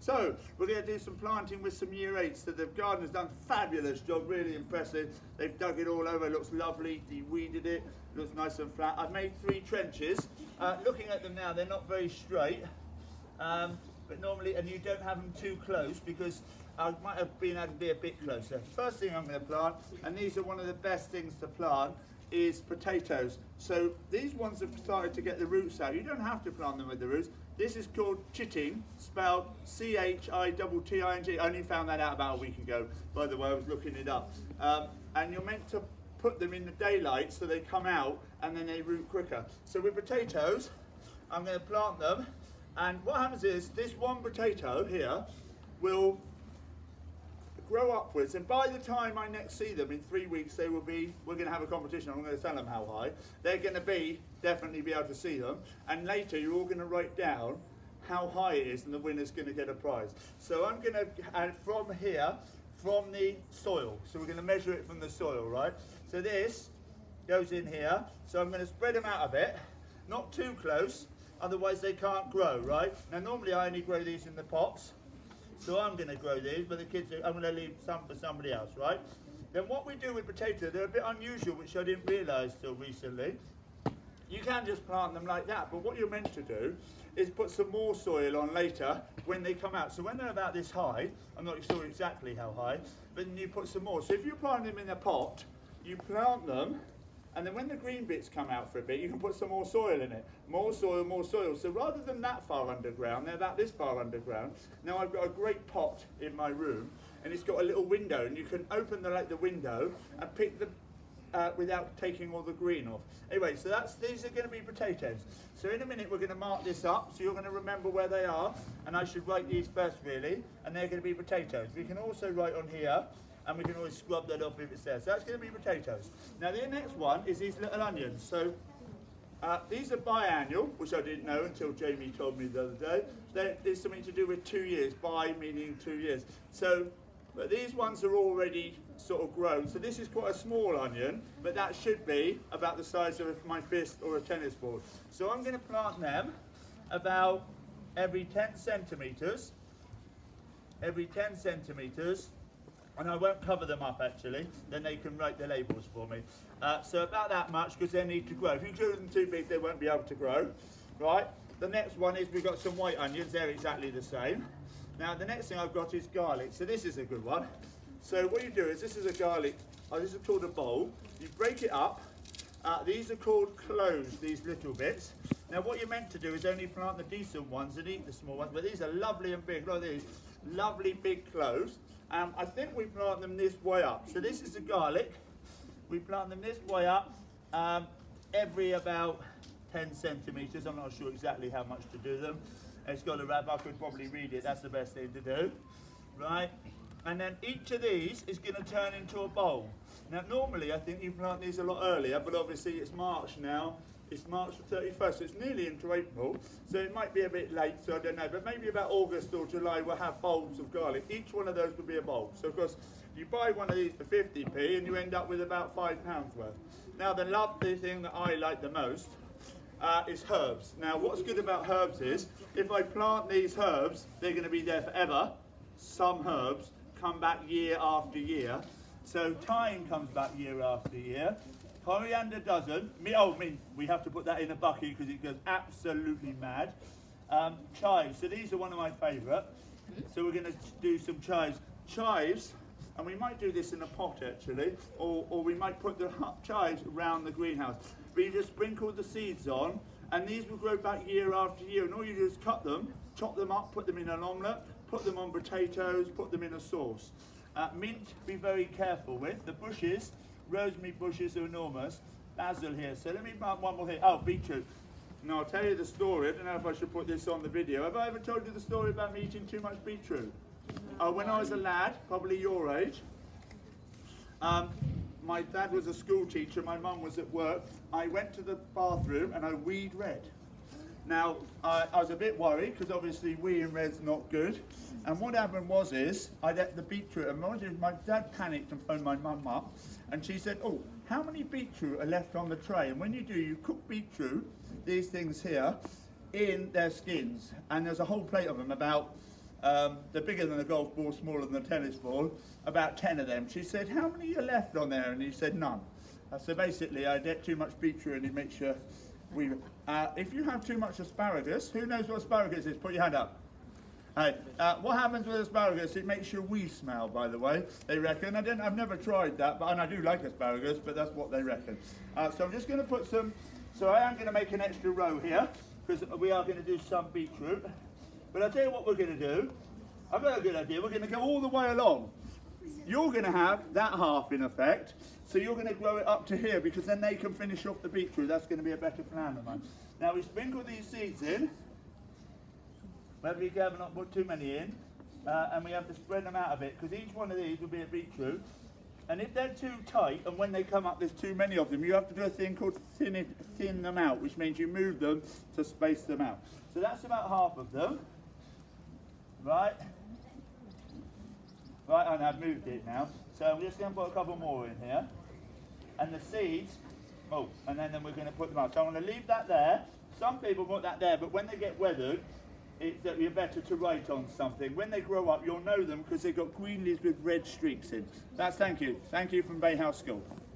So we're going to do some planting with some year 8s. So the gardener's done a fabulous job, really impressive. They've dug it all over, it looks lovely, de-weeded it, looks nice and flat. I've made 3 trenches. Looking at them now, they're not very straight, but normally, and you don't have them too close because I might have been able to be a bit closer. First thing I'm going to plant, and these are one of the best things to plant, is potatoes. So these ones have started to get the roots out. You don't have to plant them with the roots. This is called chitting, spelled C-H-I-T-T-I-N-G. I only found that out about a week ago, by the way, I was looking it up. And you're meant to put them in the daylight so they come out and then they root quicker. So with potatoes, I'm going to plant them, and what happens is this one potato here will grow upwards, and by the time I next see them in 3 weeks, they will be, we're going to have a competition, I'm going to tell them how high, they're going to definitely be able to see them, and later you're all going to write down how high it is and the winner's going to get a prize. So I'm going to, and from here, from the soil, so we're going to measure it from the soil, right? So this goes in here, so I'm going to spread them out a bit, not too close, otherwise they can't grow, right? Now normally I only grow these in the pots, so I'm going to grow these, but the kids, I'm going to leave some for somebody else, right? Then what we do with potatoes, they're a bit unusual, which I didn't realise till recently. You can just plant them like that, but what you're meant to do is put some more soil on later when they come out. So when they're about this high, I'm not sure exactly how high, but then you put some more. So if you plant them in a pot, you plant them, and then when the green bits come out for a bit, you can put some more soil in it. More soil, more soil. So rather than that far underground, they're about this far underground. Now I've got a great pot in my room, and it's got a little window, and you can open the window and pick them without taking all the green off. Anyway, so these are going to be potatoes. So in a minute we're going to mark this up, so you're going to remember where they are, and I should write these first really, and they're going to be potatoes. We can also write on here, and we can always scrub that off if it's there. So that's going to be potatoes. Now the next one is these little onions. So these are biannual, which I didn't know until Jamie told me the other day. There's something to do with 2 years, bi meaning 2 years. So but these ones are already sort of grown. So this is quite a small onion, but that should be about the size of my fist or a tennis ball. So I'm going to plant them about every 10 centimetres. Every 10 centimetres. And I won't cover them up actually, then they can write the labels for me. So about that much, because they need to grow. If you do them too big, they won't be able to grow, right? The next one is we've got some white onions, they're exactly the same. Now the next thing I've got is garlic, so this is a good one. So what you do is, this is a garlic, this is called a bulb. You break it up, these are called cloves, these little bits. Now what you're meant to do is only plant the decent ones and eat the small ones, but these are lovely and big, look at these, lovely big cloves. I think we plant them this way up. So this is the garlic. We plant them this way up every about 10 centimetres. I'm not sure exactly how much to do them. It's got a wrap, I could probably read it. That's the best thing to do, right? And then each of these is going to turn into a bulb. Now normally I think you plant these a lot earlier, but obviously it's March now. It's March the 31st, so it's nearly into April, so it might be a bit late, so I don't know, but maybe about August or July we'll have bulbs of garlic. Each one of those will be a bulb. So of course, you buy one of these for 50p and you end up with about £5 worth. Now the lovely thing that I like the most is herbs. Now what's good about herbs is, if I plant these herbs, they're going to be there forever. Some herbs come back year after year. So thyme comes back year after year. Coriander doesn't. We have to put that in a bucket because it goes absolutely mad. Chives, so these are one of my favourite. So we're going to do some chives. Chives, and we might do this in a pot actually, or we might put the chives around the greenhouse. But you just sprinkle the seeds on, and these will grow back year after year. And all you do is cut them, chop them up, put them in an omelette, put them on potatoes, put them in a sauce. Mint, be very careful with. The bushes, rosemary bushes are enormous. Basil here, so let me plant one more here. Oh, beetroot. Now I'll tell you the story. I don't know if I should put this on the video. Have I ever told you the story about me eating too much beetroot? When I was a lad, probably your age, my dad was a school teacher, my mum was at work. I went to the bathroom and I weed red. Now, I was a bit worried because obviously weeing red's not good. And what happened was I let the beetroot, and my dad panicked and phoned my mum up, and she said, oh, how many beetroot are left on the tray? And when you do, you cook beetroot, these things here, in their skins. And there's a whole plate of them, about They're bigger than a golf ball, smaller than a tennis ball, about 10 of them. She said, how many are left on there? And he said, none. So basically, I get too much beetroot and it makes sure we... if you have too much asparagus, who knows what asparagus is? Put your hand up. Hey, what happens with asparagus? It makes your wee smell, by the way, they reckon. I've never tried that, and I do like asparagus, but that's what they reckon. So I'm just going to put some... So I am going to make an extra row here, because we are going to do some beetroot. But I'll tell you what we're going to do. I've got a good idea. We're going to go all the way along. You're going to have that half in effect. So you're going to grow it up to here, because then they can finish off the beetroot. That's going to be a better plan than mine. Now we sprinkle these seeds in. Maybe be careful not to put too many in. And we have to spread them out a bit, because each one of these will be a beetroot. And if they're too tight, and when they come up there's too many of them, you have to do a thing called thin them out, which means you move them to space them out. So that's about half of them. Right? Right, and I've moved it now. So I'm just going to put a couple more in here. And the seeds, and then we're going to put them out. So I'm going to leave that there. Some people put that there, but when they get weathered, it's that you're better to write on something. When they grow up, you'll know them because they've got green leaves with red streaks in. That's thank you. Thank you from Bay House School.